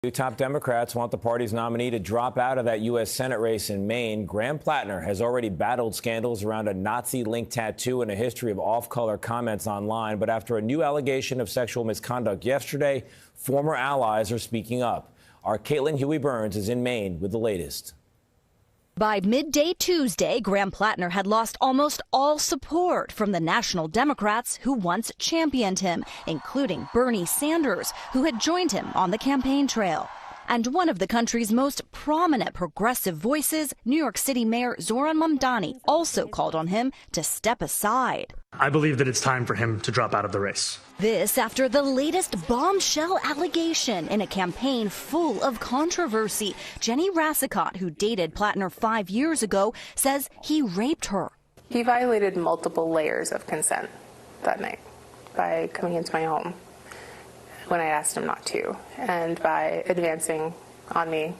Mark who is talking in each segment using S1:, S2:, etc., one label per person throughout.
S1: Top Democrats want the party's nominee to drop out of that U.S. Senate race in Maine. Graham Platner has already battled scandals around a Nazi-linked tattoo and a history of off-color comments online. But after a new allegation of sexual misconduct yesterday, former allies are speaking up. Our Huey-Burns is in Maine with the latest.
S2: By midday Tuesday, Graham Platner had lost almost all support from the national Democrats who once championed him, including Bernie Sanders, who had joined him on the campaign trail. And one of the country's most prominent progressive voices, New York City Mayor Zohran Mamdani, also called on him to step aside.
S3: I believe that it's time for him to drop out of the race.
S2: This after the latest bombshell allegation in a campaign full of controversy. Jenny Rassicott, who dated Platner 5 years ago, says he raped her.
S4: He violated multiple layers of consent that night by coming into my home when I asked him not to, and by advancing on me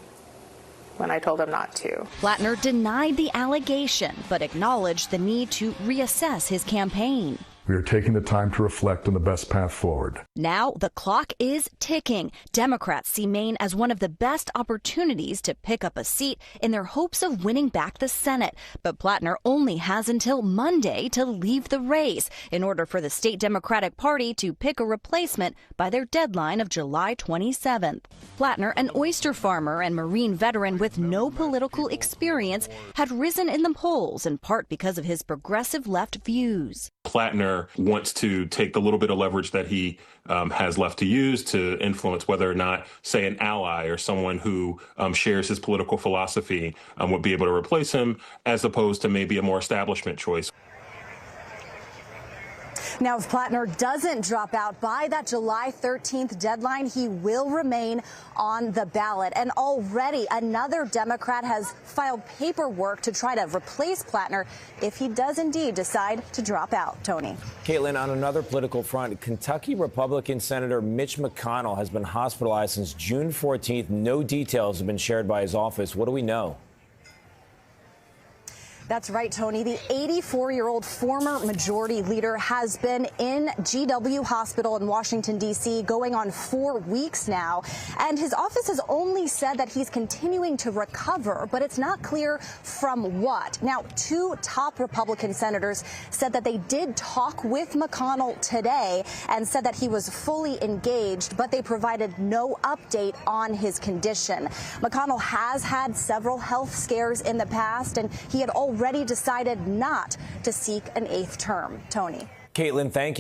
S4: when I told him not to.
S2: Platner denied the allegation, but acknowledged the need to reassess his campaign.
S5: We are taking the time to reflect on the best path forward.
S2: Now the clock is ticking. Democrats see Maine as one of the best opportunities to pick up a seat in their hopes of winning back the Senate. But Platner only has until Monday to leave the race in order for the state Democratic Party to pick a replacement by their deadline of July 27th. Platner, an oyster farmer and Marine veteran with no political experience, had risen in the polls in part because of his progressive left views.
S6: Platner wants to take the little bit of leverage that he has left to use to influence whether or not, say, an ally or someone who shares his political philosophy would be able to replace him, as opposed to maybe a more establishment choice.
S7: Now, if Platner doesn't drop out by that July 13th deadline, he will remain on the ballot. And already another Democrat has filed paperwork to try to replace Platner if he does indeed decide to drop out. Tony.
S1: Caitlin, on another political front, Kentucky Republican Senator Mitch McConnell has been hospitalized since June 14th. No details have been shared by his office. What do we know?
S7: That's right, Tony. The 84-year-old former majority leader has been in GW Hospital in Washington, D.C., going on 4 weeks now. And his office has only said that he's continuing to recover, but it's not clear from what. Now, two top Republican senators said that they did talk with McConnell today and said that he was fully engaged, but they provided no update on his condition. McConnell has had several health scares in the past, and he had already decided not to seek an 8th term. Tony.
S1: Caitlin, thank you.